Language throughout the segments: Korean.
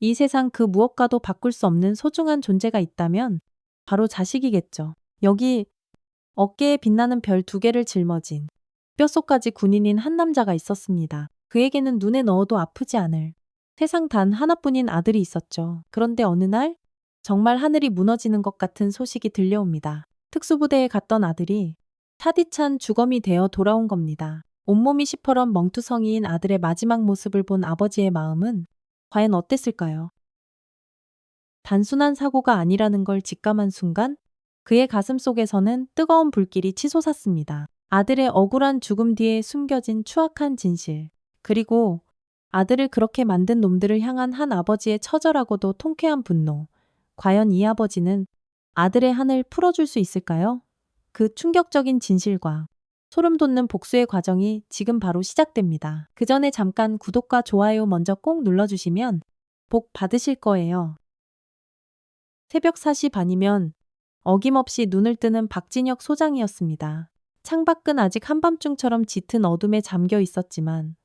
이 세상 그 무엇과도 바꿀 수 없는 소중한 존재가 있다면 바로 자식이겠죠. 여기 어깨에 빛나는 별 2개를 짊어진 뼛속까지 군인인 한 남자가 있었습니다. 그에게는 눈에 넣어도 아프지 않을 세상 단 하나뿐인 아들이 있었죠. 그런데 어느 날 정말 하늘이 무너지는 것 같은 소식이 들려옵니다. 특수부대에 갔던 아들이 차디찬 주검이 되어 돌아온 겁니다. 온몸이 시퍼런 멍투성이인 아들의 마지막 모습을 본 아버지의 마음은 과연 어땠을까요? 단순한 사고가 아니라는 걸 직감한 순간 그의 가슴 속에서는 뜨거운 불길이 치솟았습니다. 아들의 억울한 죽음 뒤에 숨겨진 추악한 진실, 그리고 아들을 그렇게 만든 놈들을 향한 한 아버지의 처절하고도 통쾌한 분노. 과연 이 아버지는 아들의 한을 풀어줄 수 있을까요? 그 충격적인 진실과 소름 돋는 복수의 과정이 지금 바로 시작됩니다. 그 전에 잠깐 구독과 좋아요 먼저 꼭 눌러주시면 복 받으실 거예요. 새벽 4시 반이면 어김없이 눈을 뜨는 박진혁 소장이었습니다. 창밖은 아직 한밤중처럼 짙은 어둠에 잠겨 있었지만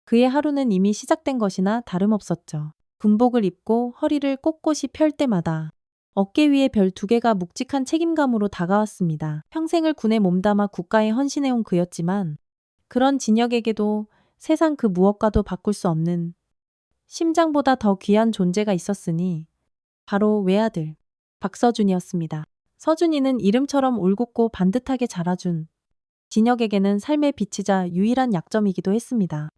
그의 하루는 이미 시작된 것이나 다름없었죠. 군복을 입고 허리를 꼿꼿이 펼 때마다 어깨 위에 별 2개가 묵직한 책임감으로 다가왔습니다. 평생을 군에 몸담아 국가에 헌신해온 그였지만 그런 진혁에게도 세상 그 무엇과도 바꿀 수 없는 심장보다 더 귀한 존재가 있었으니 바로 외아들 박서준이었습니다. 서준이는 이름처럼 올곧고 반듯하게 자라준 진혁에게는 삶의 빛이자 유일한 약점이기도 했습니다.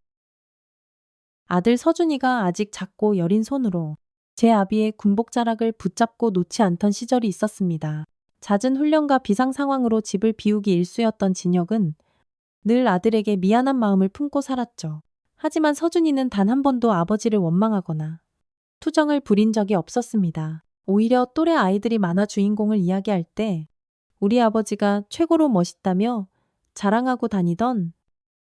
아들 서준이가 아직 작고 여린 손으로 제 아비의 군복 자락을 붙잡고 놓지 않던 시절이 있었습니다. 잦은 훈련과 비상 상황으로 집을 비우기 일쑤였던 진혁은 늘 아들에게 미안한 마음을 품고 살았죠. 하지만 서준이는 단 한 번도 아버지를 원망하거나 투정을 부린 적이 없었습니다. 오히려 또래 아이들이 만화 주인공을 이야기할 때 우리 아버지가 최고로 멋있다며 자랑하고 다니던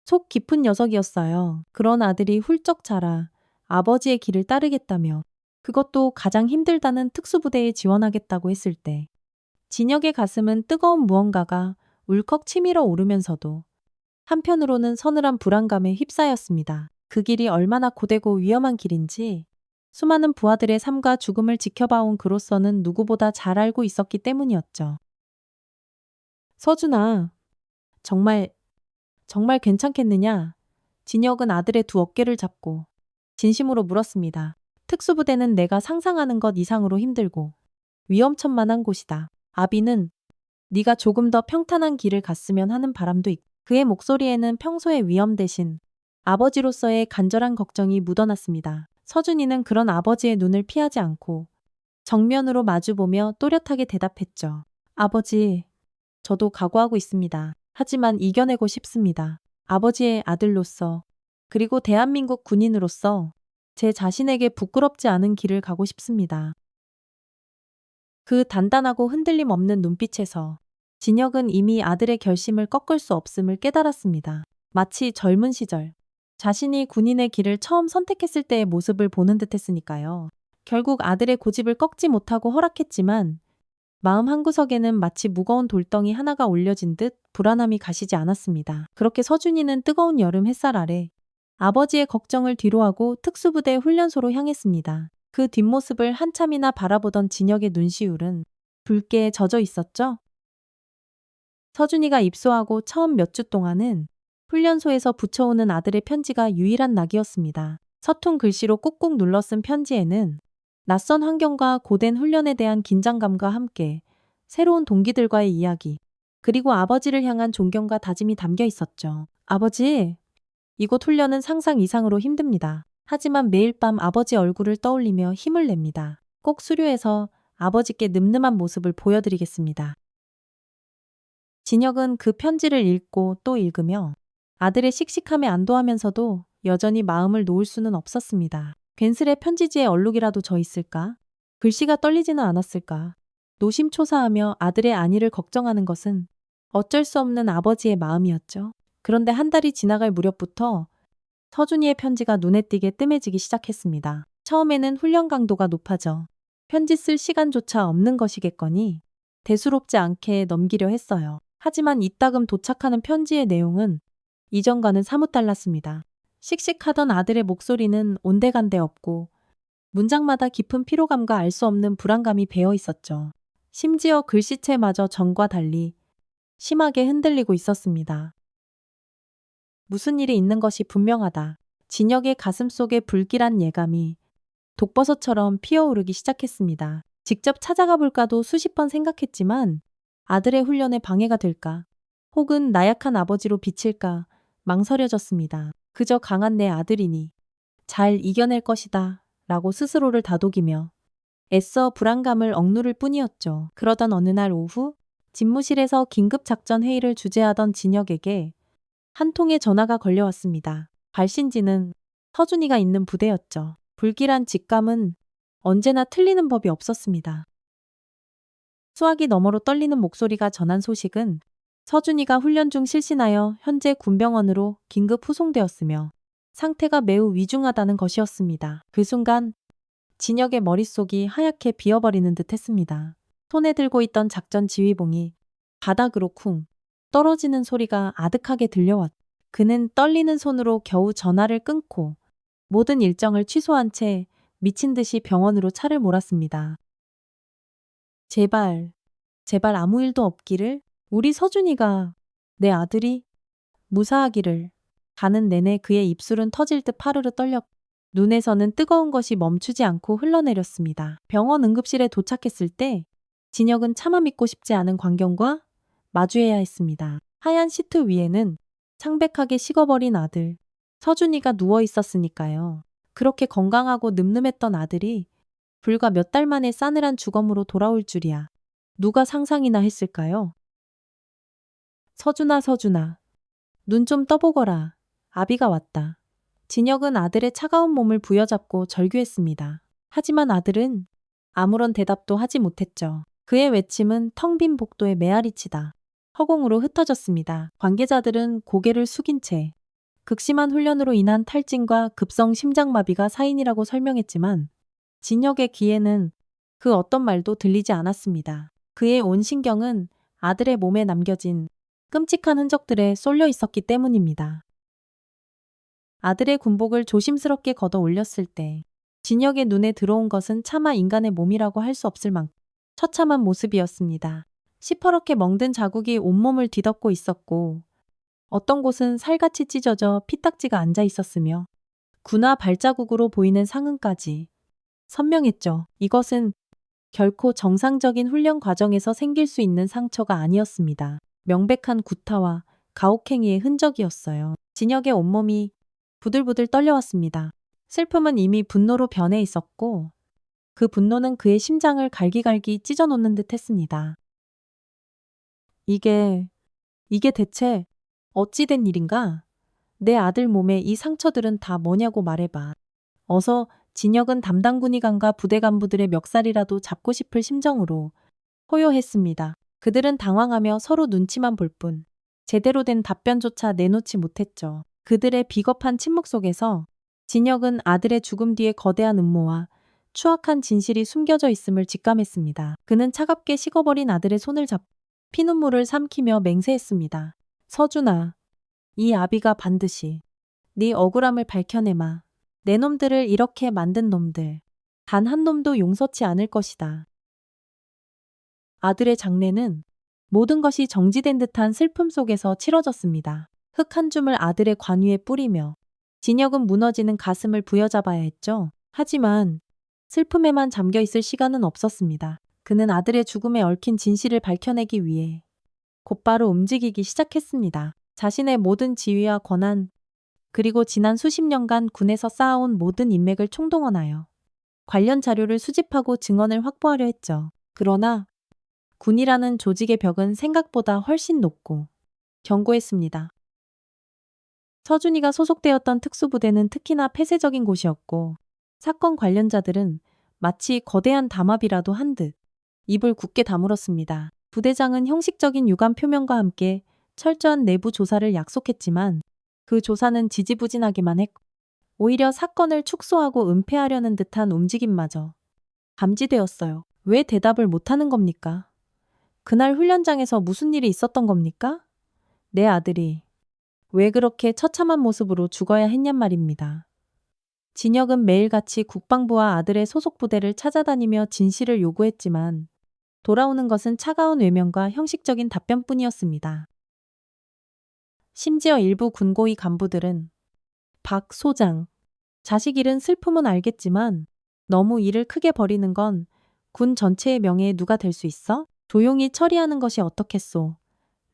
속 깊은 녀석이었어요. 그런 아들이 훌쩍 자라 아버지의 길을 따르겠다며, 그것도 가장 힘들다는 특수부대에 지원하겠다고 했을 때 진혁의 가슴은 뜨거운 무언가가 울컥 치밀어 오르면서도 한편으로는 서늘한 불안감에 휩싸였습니다. 그 길이 얼마나 고되고 위험한 길인지 수많은 부하들의 삶과 죽음을 지켜봐온 그로서는 누구보다 잘 알고 있었기 때문이었죠. 서준아, 정말 괜찮겠느냐? 진혁은 아들의 2어깨를 잡고 진심으로 물었습니다. 특수부대는 내가 상상하는 것 이상으로 힘들고 위험천만한 곳이다. 아비는 네가 조금 더 평탄한 길을 갔으면 하는 바람도 있고. 그의 목소리에는 평소의 위험 대신 아버지로서의 간절한 걱정이 묻어났습니다. 서준이는 그런 아버지의 눈을 피하지 않고 정면으로 마주보며 또렷하게 대답했죠. 아버지, 저도 각오하고 있습니다. 하지만 이겨내고 싶습니다. 아버지의 아들로서, 그리고 대한민국 군인으로서 제 자신에게 부끄럽지 않은 길을 가고 싶습니다. 그 단단하고 흔들림 없는 눈빛에서 진혁은 이미 아들의 결심을 꺾을 수 없음을 깨달았습니다. 마치 젊은 시절 자신이 군인의 길을 처음 선택했을 때의 모습을 보는 듯 했으니까요. 결국 아들의 고집을 꺾지 못하고 허락했지만 마음 한구석에는 마치 무거운 돌덩이 하나가 올려진 듯 불안함이 가시지 않았습니다. 그렇게 서준이는 뜨거운 여름 햇살 아래 아버지의 걱정을 뒤로하고 특수부대 훈련소로 향했습니다. 그 뒷모습을 한참이나 바라보던 진혁의 눈시울은 붉게 젖어 있었죠. 서준이가 입소하고 처음 몇 주 동안은 훈련소에서 붙여오는 아들의 편지가 유일한 낙이었습니다. 서툰 글씨로 꾹꾹 눌러 쓴 편지에는 낯선 환경과 고된 훈련에 대한 긴장감과 함께 새로운 동기들과의 이야기, 그리고 아버지를 향한 존경과 다짐이 담겨 있었죠. 아버지, 이곳 훈련은 상상 이상으로 힘듭니다. 하지만 매일 밤 아버지 얼굴을 떠올리며 힘을 냅니다. 꼭 수료해서 아버지께 늠름한 모습을 보여드리겠습니다. 진혁은 그 편지를 읽고 또 읽으며 아들의 씩씩함에 안도하면서도 여전히 마음을 놓을 수는 없었습니다. 괜스레 편지지에 얼룩이라도 져 있을까? 글씨가 떨리지는 않았을까? 노심초사하며 아들의 안위를 걱정하는 것은 어쩔 수 없는 아버지의 마음이었죠. 그런데 한 달이 지나갈 무렵부터 서준이의 편지가 눈에 띄게 뜸해지기 시작했습니다. 처음에는 훈련 강도가 높아져 편지 쓸 시간조차 없는 것이겠거니 대수롭지 않게 넘기려 했어요. 하지만 이따금 도착하는 편지의 내용은 이전과는 사뭇 달랐습니다. 씩씩하던 아들의 목소리는 온데간데 없고 문장마다 깊은 피로감과 알 수 없는 불안감이 배어 있었죠. 심지어 글씨체마저 전과 달리 심하게 흔들리고 있었습니다. 무슨 일이 있는 것이 분명하다. 진혁의 가슴속에 불길한 예감이 독버섯처럼 피어오르기 시작했습니다. 직접 찾아가 볼까도 수십 번 생각했지만 아들의 훈련에 방해가 될까? 혹은 나약한 아버지로 비칠까? 망설여졌습니다. 그저 강한 내 아들이니 잘 이겨낼 것이다 라고 스스로를 다독이며 애써 불안감을 억누를 뿐이었죠. 그러던 어느 날 오후 집무실에서 긴급작전 회의를 주재하던 진혁에게 한 통의 전화가 걸려왔습니다. 발신지는 서준이가 있는 부대였죠. 불길한 직감은 언제나 틀리는 법이 없었습니다. 수화기 너머로 떨리는 목소리가 전한 소식은 서준이가 훈련 중 실신하여 현재 군병원으로 긴급 후송되었으며 상태가 매우 위중하다는 것이었습니다. 그 순간 진혁의 머릿속이 하얗게 비어버리는 듯 했습니다. 손에 들고 있던 작전 지휘봉이 바닥으로 쿵 떨어지는 소리가 아득하게 들려왔. 그는 떨리는 손으로 겨우 전화를 끊고 모든 일정을 취소한 채 미친 듯이 병원으로 차를 몰았습니다. 제발, 제발 아무 일도 없기를. 우리 서준이가, 내 아들이 무사하기를. 가는 내내 그의 입술은 터질 듯 파르르 떨렸고 눈에서는 뜨거운 것이 멈추지 않고 흘러내렸습니다. 병원 응급실에 도착했을 때 진혁은 차마 믿고 싶지 않은 광경과 마주해야 했습니다. 하얀 시트 위에는 창백하게 식어버린 아들, 서준이가 누워 있었으니까요. 그렇게 건강하고 늠름했던 아들이 불과 몇 달 만에 싸늘한 주검으로 돌아올 줄이야. 누가 상상이나 했을까요? 서준아, 서준아. 눈 좀 떠보거라. 아비가 왔다. 진혁은 아들의 차가운 몸을 부여잡고 절규했습니다. 하지만 아들은 아무런 대답도 하지 못했죠. 그의 외침은 텅 빈 복도의 메아리치다. 허공으로 흩어졌습니다. 관계자들은 고개를 숙인 채 극심한 훈련으로 인한 탈진과 급성 심장마비가 사인이라고 설명했지만 진혁의 귀에는 그 어떤 말도 들리지 않았습니다. 그의 온 신경은 아들의 몸에 남겨진 끔찍한 흔적들에 쏠려 있었기 때문입니다. 아들의 군복을 조심스럽게 걷어 올렸을 때 진혁의 눈에 들어온 것은 차마 인간의 몸이라고 할 수 없을 만큼 처참한 모습이었습니다. 시퍼렇게 멍든 자국이 온몸을 뒤덮고 있었고 어떤 곳은 살같이 찢어져 피딱지가 앉아 있었으며 군화 발자국으로 보이는 상흔까지 선명했죠. 이것은 결코 정상적인 훈련 과정에서 생길 수 있는 상처가 아니었습니다. 명백한 구타와 가혹행위의 흔적이었어요. 진혁의 온몸이 부들부들 떨려왔습니다. 슬픔은 이미 분노로 변해 있었고 그 분노는 그의 심장을 갈기갈기 찢어놓는 듯 했습니다. 이게 대체 어찌 된 일인가? 내 아들 몸에 이 상처들은 다 뭐냐고 말해봐. 어서. 진혁은 담당 군의관과 부대 간부들의 멱살이라도 잡고 싶을 심정으로 호요했습니다. 그들은 당황하며 서로 눈치만 볼 뿐 제대로 된 답변조차 내놓지 못했죠. 그들의 비겁한 침묵 속에서 진혁은 아들의 죽음 뒤에 거대한 음모와 추악한 진실이 숨겨져 있음을 직감했습니다. 그는 차갑게 식어버린 아들의 손을 잡고 피눈물을 삼키며 맹세했습니다. 서준아, 이 아비가 반드시 네 억울함을 밝혀내마. 내 놈들을 이렇게 만든 놈들, 단 한 놈도 용서치 않을 것이다. 아들의 장례는 모든 것이 정지된 듯한 슬픔 속에서 치러졌습니다. 흙 한 줌을 아들의 관 위에 뿌리며 진혁은 무너지는 가슴을 부여잡아야 했죠. 하지만 슬픔에만 잠겨 있을 시간은 없었습니다. 그는 아들의 죽음에 얽힌 진실을 밝혀내기 위해 곧바로 움직이기 시작했습니다. 자신의 모든 지위와 권한, 그리고 지난 수십 년간 군에서 쌓아온 모든 인맥을 총동원하여 관련 자료를 수집하고 증언을 확보하려 했죠. 그러나 군이라는 조직의 벽은 생각보다 훨씬 높고 견고했습니다. 서준이가 소속되었던 특수부대는 특히나 폐쇄적인 곳이었고 사건 관련자들은 마치 거대한 담합이라도 한 듯 입을 굳게 다물었습니다. 부대장은 형식적인 유감 표명과 함께 철저한 내부 조사를 약속했지만 그 조사는 지지부진하기만 했고 오히려 사건을 축소하고 은폐하려는 듯한 움직임마저 감지되었어요. 왜 대답을 못하는 겁니까? 그날 훈련장에서 무슨 일이 있었던 겁니까? 내 아들이 왜 그렇게 처참한 모습으로 죽어야 했냔 말입니다. 진혁은 매일같이 국방부와 아들의 소속 부대를 찾아다니며 진실을 요구했지만 돌아오는 것은 차가운 외면과 형식적인 답변뿐이었습니다. 심지어 일부 군고위 간부들은 박 소장, 자식 잃은 슬픔은 알겠지만 너무 일을 크게 벌이는 건 군 전체의 명예에 누가 될 수 있어? 조용히 처리하는 것이 어떻겠소?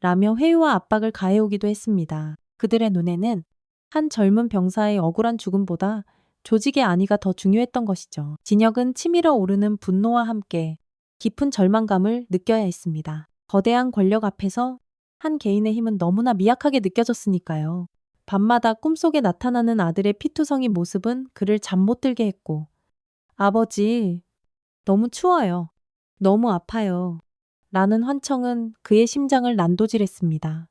라며 회유와 압박을 가해오기도 했습니다. 그들의 눈에는 한 젊은 병사의 억울한 죽음보다 조직의 안위가 더 중요했던 것이죠. 진혁은 치밀어 오르는 분노와 함께 깊은 절망감을 느껴야 했습니다. 거대한 권력 앞에서 한 개인의 힘은 너무나 미약하게 느껴졌으니까요. 밤마다 꿈속에 나타나는 아들의 피투성이 모습은 그를 잠 못 들게 했고, 아버지, 너무 추워요. 너무 아파요. 라는 환청은 그의 심장을 난도질했습니다.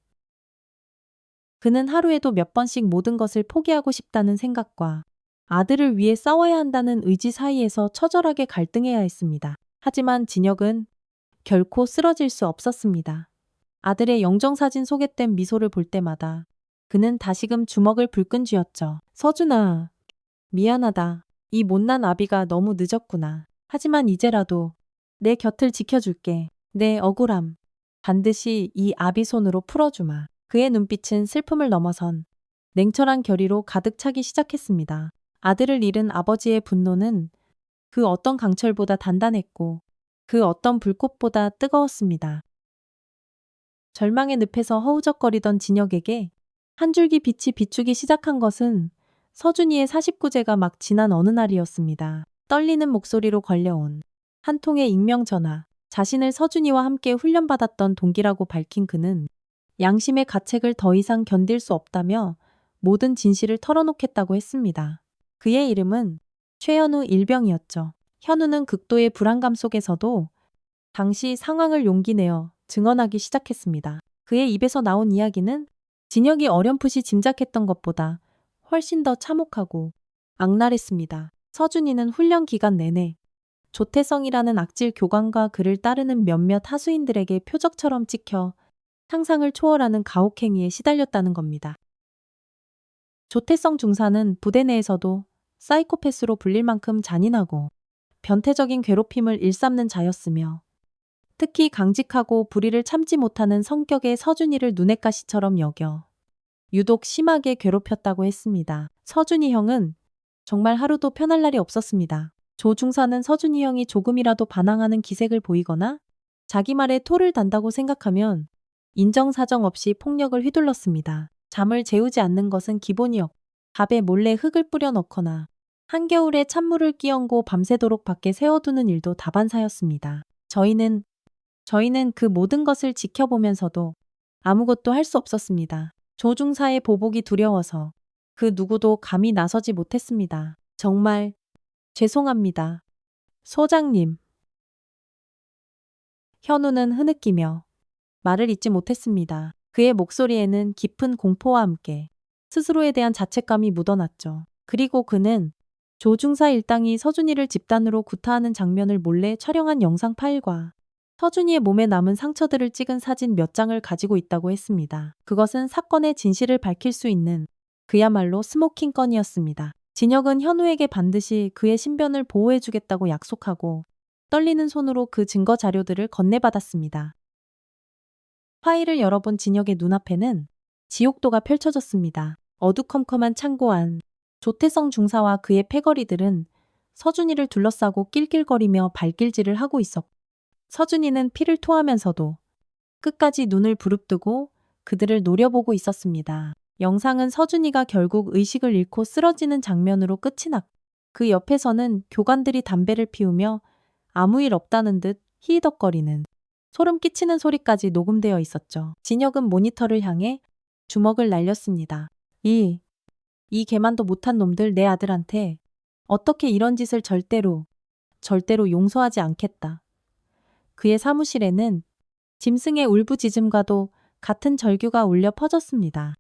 그는 하루에도 몇 번씩 모든 것을 포기하고 싶다는 생각과 아들을 위해 싸워야 한다는 의지 사이에서 처절하게 갈등해야 했습니다. 하지만 진혁은 결코 쓰러질 수 없었습니다. 아들의 영정사진 소개된 미소를 볼 때마다 그는 다시금 주먹을 불끈 쥐었죠. 서준아, 미안하다. 이 못난 아비가 너무 늦었구나. 하지만 이제라도 내 곁을 지켜줄게. 내 억울함 반드시 이 아비 손으로 풀어주마. 그의 눈빛은 슬픔을 넘어선 냉철한 결의로 가득 차기 시작했습니다. 아들을 잃은 아버지의 분노는 그 어떤 강철보다 단단했고 그 어떤 불꽃보다 뜨거웠습니다. 절망의 늪에서 허우적거리던 진혁에게 한 줄기 빛이 비추기 시작한 것은 서준이의 49제가 막 지난 어느 날이었습니다. 떨리는 목소리로 걸려온 한 통의 익명 전화. 자신을 서준이와 함께 훈련받았던 동기라고 밝힌 그는 양심의 가책을 더 이상 견딜 수 없다며 모든 진실을 털어놓겠다고 했습니다. 그의 이름은 최현우 일병이었죠. 현우는 극도의 불안감 속에서도 당시 상황을 용기 내어 증언하기 시작했습니다. 그의 입에서 나온 이야기는 진혁이 어렴풋이 짐작했던 것보다 훨씬 더 참혹하고 악랄했습니다. 서준이는 훈련 기간 내내 조태성이라는 악질 교관과 그를 따르는 몇몇 하수인들에게 표적처럼 찍혀 상상을 초월하는 가혹행위에 시달렸다는 겁니다. 조태성 중사는 부대 내에서도 사이코패스로 불릴 만큼 잔인하고 변태적인 괴롭힘을 일삼는 자였으며 특히 강직하고 불의를 참지 못하는 성격의 서준이를 눈엣 가시처럼 여겨 유독 심하게 괴롭혔다고 했습니다. 서준이 형은 정말 하루도 편할 날이 없었습니다. 조 중사는 서준이 형이 조금이라도 반항하는 기색을 보이거나 자기 말에 토를 단다고 생각하면 인정사정 없이 폭력을 휘둘렀습니다. 잠을 재우지 않는 것은 기본이었고 밥에 몰래 흙을 뿌려 넣거나 한겨울에 찬물을 끼얹고 밤새도록 밖에 세워두는 일도 다반사였습니다. 저희는 그 모든 것을 지켜보면서도 아무것도 할 수 없었습니다. 조 중사의 보복이 두려워서 그 누구도 감히 나서지 못했습니다. 정말 죄송합니다. 소장님. 현우는 흐느끼며 말을 잇지 못했습니다. 그의 목소리에는 깊은 공포와 함께 스스로에 대한 자책감이 묻어났죠. 그리고 그는 조중사 일당이 서준이를 집단으로 구타하는 장면을 몰래 촬영한 영상 파일과 서준이의 몸에 남은 상처들을 찍은 사진 몇 장을 가지고 있다고 했습니다. 그것은 사건의 진실을 밝힐 수 있는 그야말로 스모킹 건이었습니다. 진혁은 현우에게 반드시 그의 신변을 보호해주겠다고 약속하고 떨리는 손으로 그 증거 자료들을 건네받았습니다. 파일을 열어본 진혁의 눈앞에는 지옥도가 펼쳐졌습니다. 어두컴컴한 창고 안 조태성 중사와 그의 패거리들은 서준이를 둘러싸고 낄낄거리며 발길질을 하고 있었고 서준이는 피를 토하면서도 끝까지 눈을 부릅뜨고 그들을 노려보고 있었습니다. 영상은 서준이가 결국 의식을 잃고 쓰러지는 장면으로 끝이 났고 그 옆에서는 교관들이 담배를 피우며 아무 일 없다는 듯 히히덕거리는 소름 끼치는 소리까지 녹음되어 있었죠. 진혁은 모니터를 향해 주먹을 날렸습니다. 이 개만도 못한 놈들 내 아들한테 어떻게 이런 짓을 절대로 용서하지 않겠다. 그의 사무실에는 짐승의 울부짖음과도 같은 절규가 울려 퍼졌습니다.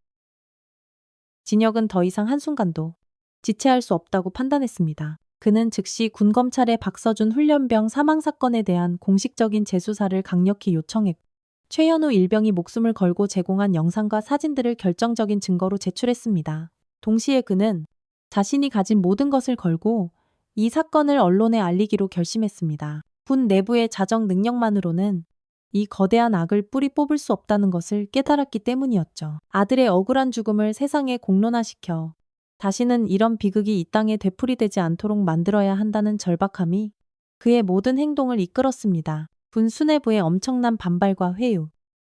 진혁은 더 이상 한순간도 지체할 수 없다고 판단했습니다. 그는 즉시 군검찰에 박서준 훈련병 사망 사건에 대한 공식적인 재수사를 강력히 요청했고 최현우 일병이 목숨을 걸고 제공한 영상과 사진들을 결정적인 증거로 제출했습니다. 동시에 그는 자신이 가진 모든 것을 걸고 이 사건을 언론에 알리기로 결심했습니다. 군 내부의 자정 능력만으로는 이 거대한 악을 뿌리 뽑을 수 없다는 것을 깨달았기 때문이었죠. 아들의 억울한 죽음을 세상에 공론화시켜 다시는 이런 비극이 이 땅에 되풀이되지 않도록 만들어야 한다는 절박함이 그의 모든 행동을 이끌었습니다. 군 수뇌부의 엄청난 반발과 회유,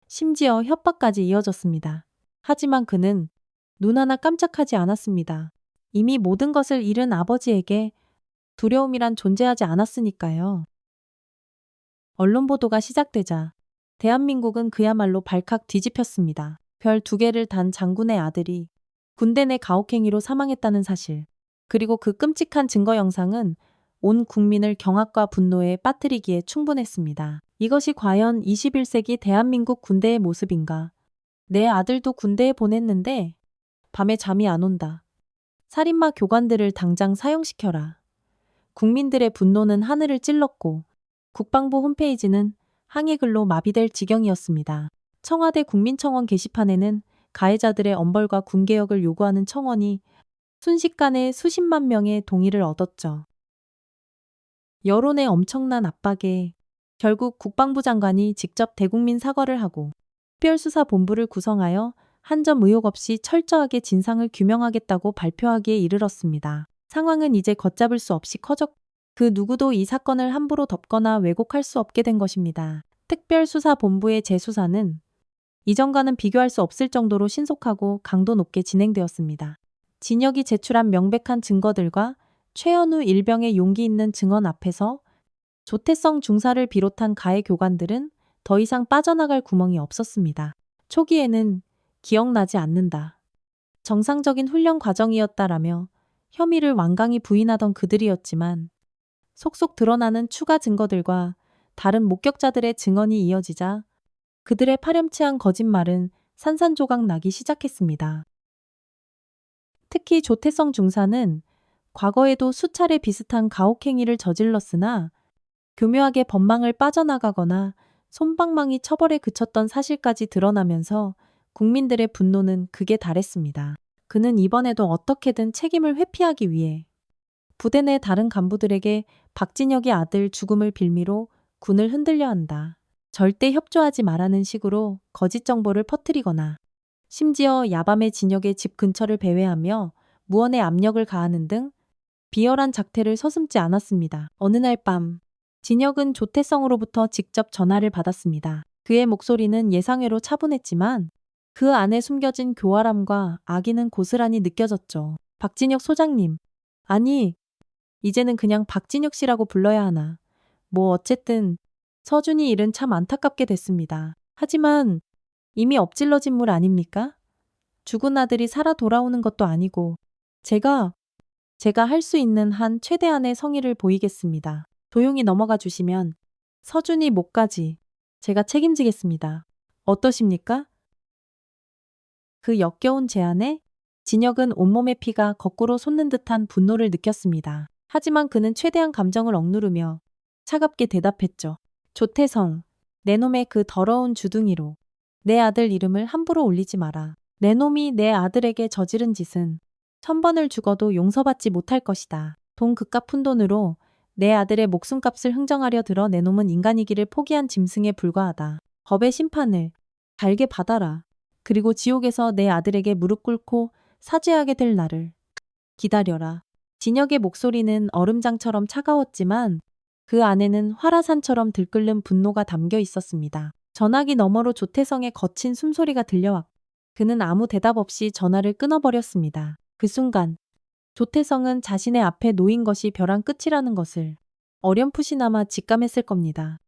심지어 협박까지 이어졌습니다. 하지만 그는 눈 하나 깜짝하지 않았습니다. 이미 모든 것을 잃은 아버지에게 두려움이란 존재하지 않았으니까요. 언론 보도가 시작되자 대한민국은 그야말로 발칵 뒤집혔습니다. 별 2개를 단 장군의 아들이 군대 내 가혹행위로 사망했다는 사실, 그리고 그 끔찍한 증거 영상은 온 국민을 경악과 분노에 빠뜨리기에 충분했습니다. 이것이 과연 21세기 대한민국 군대의 모습인가? 내 아들도 군대에 보냈는데 밤에 잠이 안 온다. 살인마 교관들을 당장 사형시켜라. 국민들의 분노는 하늘을 찔렀고 국방부 홈페이지는 항의글로 마비될 지경이었습니다. 청와대 국민청원 게시판에는 가해자들의 엄벌과 군개혁을 요구하는 청원이 순식간에 수십만 명의 동의를 얻었죠. 여론의 엄청난 압박에 결국 국방부 장관이 직접 대국민 사과를 하고 특별수사본부를 구성하여 한 점 의혹 없이 철저하게 진상을 규명하겠다고 발표하기에 이르렀습니다. 상황은 이제 걷잡을 수 없이 커졌고 그 누구도 이 사건을 함부로 덮거나 왜곡할 수 없게 된 것입니다. 특별수사본부의 재수사는 이전과는 비교할 수 없을 정도로 신속하고 강도 높게 진행되었습니다. 진역이 제출한 명백한 증거들과 최현우 일병의 용기 있는 증언 앞에서 조태성 중사를 비롯한 가해 교관들은 더 이상 빠져나갈 구멍이 없었습니다. 초기에는 기억나지 않는다. 정상적인 훈련 과정이었다라며 혐의를 완강히 부인하던 그들이었지만 속속 드러나는 추가 증거들과 다른 목격자들의 증언이 이어지자 그들의 파렴치한 거짓말은 산산조각 나기 시작했습니다. 특히 조태성 중사는 과거에도 수차례 비슷한 가혹행위를 저질렀으나 교묘하게 법망을 빠져나가거나 솜방망이 처벌에 그쳤던 사실까지 드러나면서 국민들의 분노는 극에 달했습니다. 그는 이번에도 어떻게든 책임을 회피하기 위해 부대 내 다른 간부들에게 박진혁의 아들 죽음을 빌미로 군을 흔들려 한다. 절대 협조하지 말라는 식으로 거짓 정보를 퍼뜨리거나 심지어 야밤에 진혁의 집 근처를 배회하며 무언의 압력을 가하는 등 비열한 작태를 서슴지 않았습니다. 어느 날 밤 진혁은 조태성으로부터 직접 전화를 받았습니다. 그의 목소리는 예상외로 차분했지만 그 안에 숨겨진 교활함과 악의는 고스란히 느껴졌죠. 박진혁 소장님. 아니, 이제는 그냥 박진혁 씨라고 불러야 하나. 뭐 어쨌든 서준이 일은 참 안타깝게 됐습니다. 하지만 이미 엎질러진 물 아닙니까? 죽은 아들이 살아 돌아오는 것도 아니고 제가 할 수 있는 한 최대한의 성의를 보이겠습니다. 조용히 넘어가 주시면 서준이 목까지 제가 책임지겠습니다. 어떠십니까? 그 역겨운 제안에 진혁은 온몸의 피가 거꾸로 솟는 듯한 분노를 느꼈습니다. 하지만 그는 최대한 감정을 억누르며 차갑게 대답했죠. 조태성, 내 놈의 그 더러운 주둥이로 내 아들 이름을 함부로 올리지 마라. 내 놈이 내 아들에게 저지른 짓은 1000번을 죽어도 용서받지 못할 것이다. 돈 그깟 푼돈으로 내 아들의 목숨값을 흥정하려 들어 내 놈은 인간이기를 포기한 짐승에 불과하다. 법의 심판을 달게 받아라. 그리고 지옥에서 내 아들에게 무릎 꿇고 사죄하게 될 날을 기다려라. 진혁의 목소리는 얼음장처럼 차가웠지만 그 안에는 화라산처럼 들끓는 분노가 담겨 있었습니다. 전화기 너머로 조태성의 거친 숨소리가 들려왔고 그는 아무 대답 없이 전화를 끊어버렸습니다. 그 순간 조태성은 자신의 앞에 놓인 것이 벼랑 끝이라는 것을 어렴풋이나마 직감했을 겁니다.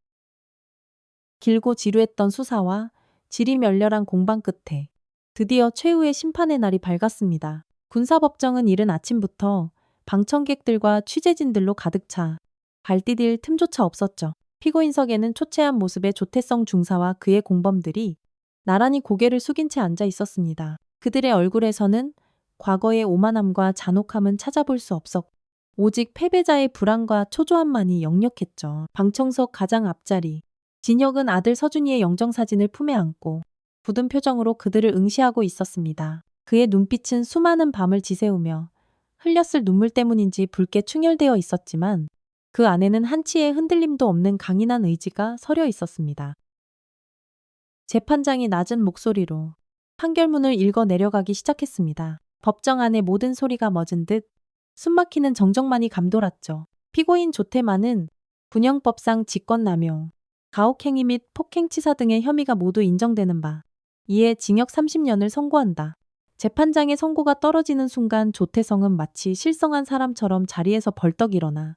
길고 지루했던 수사와 지리멸렬한 공방 끝에 드디어 최후의 심판의 날이 밝았습니다. 군사법정은 이른 아침부터 방청객들과 취재진들로 가득 차 발 디딜 틈조차 없었죠. 피고인석에는 초췌한 모습의 조태성 중사와 그의 공범들이 나란히 고개를 숙인 채 앉아 있었습니다. 그들의 얼굴에서는 과거의 오만함과 잔혹함은 찾아볼 수 없었고 오직 패배자의 불안과 초조함만이 역력했죠. 방청석 가장 앞자리. 진혁은 아들 서준이의 영정사진을 품에 안고 굳은 표정으로 그들을 응시하고 있었습니다. 그의 눈빛은 수많은 밤을 지새우며 흘렸을 눈물 때문인지 붉게 충혈되어 있었지만 그 안에는 한치의 흔들림도 없는 강인한 의지가 서려 있었습니다. 재판장이 낮은 목소리로 판결문을 읽어 내려가기 시작했습니다. 법정 안의 모든 소리가 멎은 듯 숨막히는 정적만이 감돌았죠. 피고인 조태만은 군형법상 직권남용, 가혹행위 및 폭행치사 등의 혐의가 모두 인정되는 바 이에 징역 30년을 선고한다. 재판장의 선고가 떨어지는 순간 조태성은 마치 실성한 사람처럼 자리에서 벌떡 일어나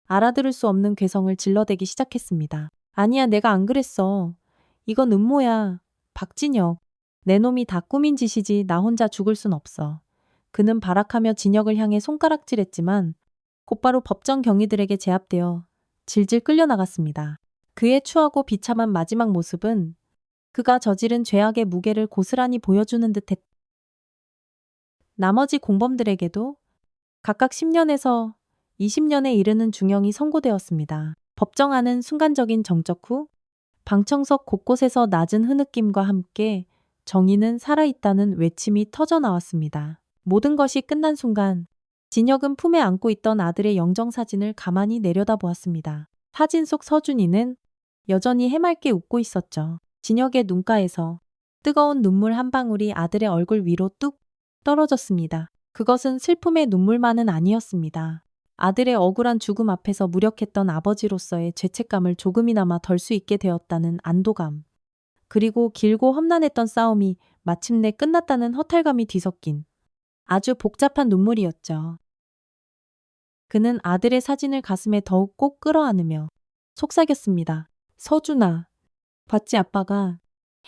알아들을 수 없는 괴성을 질러대기 시작했습니다. 아니야, 내가 안 그랬어. 이건 음모야. 박진혁. 내 놈이 다 꾸민 짓이지 나 혼자 죽을 순 없어. 그는 발악하며 진혁을 향해 손가락질했지만 곧바로 법정 경위들에게 제압되어 질질 끌려나갔습니다. 그의 추하고 비참한 마지막 모습은 그가 저지른 죄악의 무게를 고스란히 보여주는 듯했다. 나머지 공범들에게도 각각 10년에서 20년에 이르는 중형이 선고되었습니다. 법정 안은 순간적인 정적 후 방청석 곳곳에서 낮은 흐느낌과 함께 정의는 살아있다는 외침이 터져 나왔습니다. 모든 것이 끝난 순간 진혁은 품에 안고 있던 아들의 영정사진을 가만히 내려다보았습니다. 사진 속 서준이는 여전히 해맑게 웃고 있었죠. 진혁의 눈가에서 뜨거운 눈물 한 방울이 아들의 얼굴 위로 뚝 떨어졌습니다. 그것은 슬픔의 눈물만은 아니었습니다. 아들의 억울한 죽음 앞에서 무력했던 아버지로서의 죄책감을 조금이나마 덜 수 있게 되었다는 안도감, 그리고 길고 험난했던 싸움이 마침내 끝났다는 허탈감이 뒤섞인 아주 복잡한 눈물이었죠. 그는 아들의 사진을 가슴에 더욱 꼭 끌어안으며 속삭였습니다. 서준아, 봤지 아빠가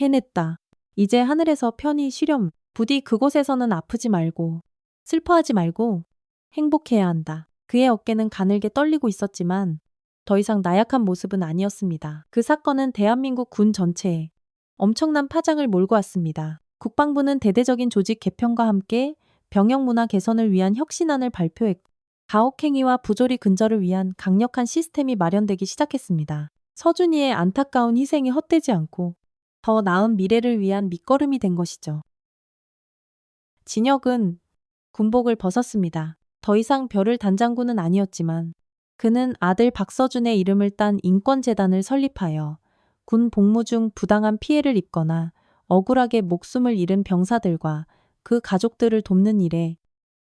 해냈다. 이제 하늘에서 편히 쉬렴. 부디 그곳에서는 아프지 말고 슬퍼하지 말고 행복해야 한다. 그의 어깨는 가늘게 떨리고 있었지만 더 이상 나약한 모습은 아니었습니다. 그 사건은 대한민국 군 전체에 엄청난 파장을 몰고 왔습니다. 국방부는 대대적인 조직 개편과 함께 병역 문화 개선을 위한 혁신안을 발표했고 가혹행위와 부조리 근절을 위한 강력한 시스템이 마련되기 시작했습니다. 서준이의 안타까운 희생이 헛되지 않고 더 나은 미래를 위한 밑거름이 된 것이죠. 진혁은 군복을 벗었습니다. 더 이상 별을 단장군은 아니었지만 그는 아들 박서준의 이름을 딴 인권재단을 설립하여 군 복무 중 부당한 피해를 입거나 억울하게 목숨을 잃은 병사들과 그 가족들을 돕는 일에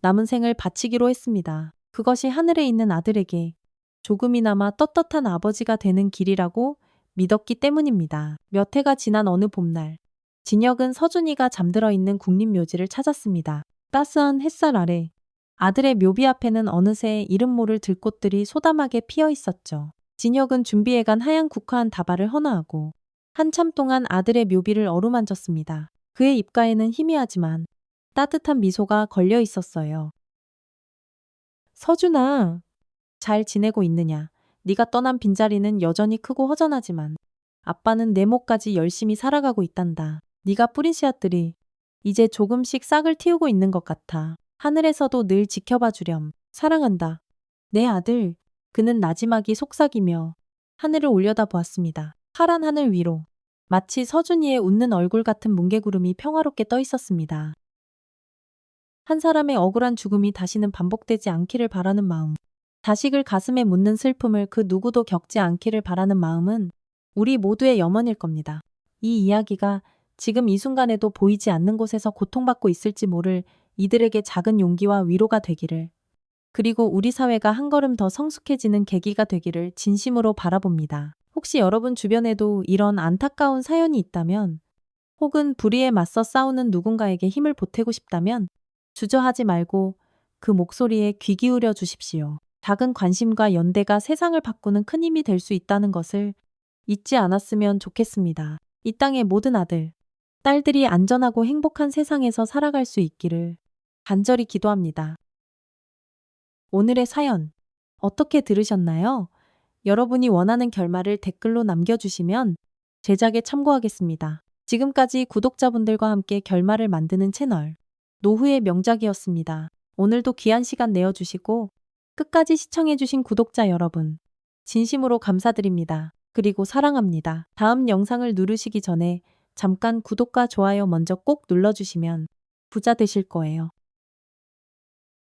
남은 생을 바치기로 했습니다. 그것이 하늘에 있는 아들에게 조금이나마 떳떳한 아버지가 되는 길이라고 믿었기 때문입니다. 몇 해가 지난 어느 봄날, 진혁은 서준이가 잠들어 있는 국립묘지를 찾았습니다. 따스한 햇살 아래 아들의 묘비 앞에는 어느새 이름 모를 들꽃들이 소담하게 피어 있었죠. 진혁은 준비해간 하얀 국화한 다발을 헌화하고 한참 동안 아들의 묘비를 어루만졌습니다. 그의 입가에는 희미하지만 따뜻한 미소가 걸려 있었어요. 서준아, 잘 지내고 있느냐? 네가 떠난 빈자리는 여전히 크고 허전하지만 아빠는 내 몫까지 열심히 살아가고 있단다. 네가 뿌린 씨앗들이 이제 조금씩 싹을 틔우고 있는 것 같아. 하늘에서도 늘 지켜봐 주렴. 사랑한다. 내 아들. 그는 나지막이 속삭이며 하늘을 올려다보았습니다. 파란 하늘 위로 마치 서준이의 웃는 얼굴 같은 뭉게구름이 평화롭게 떠 있었습니다. 한 사람의 억울한 죽음이 다시는 반복되지 않기를 바라는 마음, 자식을 가슴에 묻는 슬픔을 그 누구도 겪지 않기를 바라는 마음은 우리 모두의 염원일 겁니다. 이 이야기가 지금 이 순간에도 보이지 않는 곳에서 고통받고 있을지 모를 이들에게 작은 용기와 위로가 되기를, 그리고 우리 사회가 한 걸음 더 성숙해지는 계기가 되기를 진심으로 바라봅니다. 혹시 여러분 주변에도 이런 안타까운 사연이 있다면, 혹은 불의에 맞서 싸우는 누군가에게 힘을 보태고 싶다면 주저하지 말고 그 목소리에 귀 기울여 주십시오. 작은 관심과 연대가 세상을 바꾸는 큰 힘이 될 수 있다는 것을 잊지 않았으면 좋겠습니다. 이 땅의 모든 아들, 딸들이 안전하고 행복한 세상에서 살아갈 수 있기를 간절히 기도합니다. 오늘의 사연 어떻게 들으셨나요? 여러분이 원하는 결말을 댓글로 남겨주시면 제작에 참고하겠습니다. 지금까지 구독자분들과 함께 결말을 만드는 채널 노후의 명작이었습니다. 오늘도 귀한 시간 내어주시고 끝까지 시청해주신 구독자 여러분, 진심으로 감사드립니다. 그리고 사랑합니다. 다음 영상을 누르시기 전에 잠깐 구독과 좋아요 먼저 꼭 눌러주시면 부자 되실 거예요.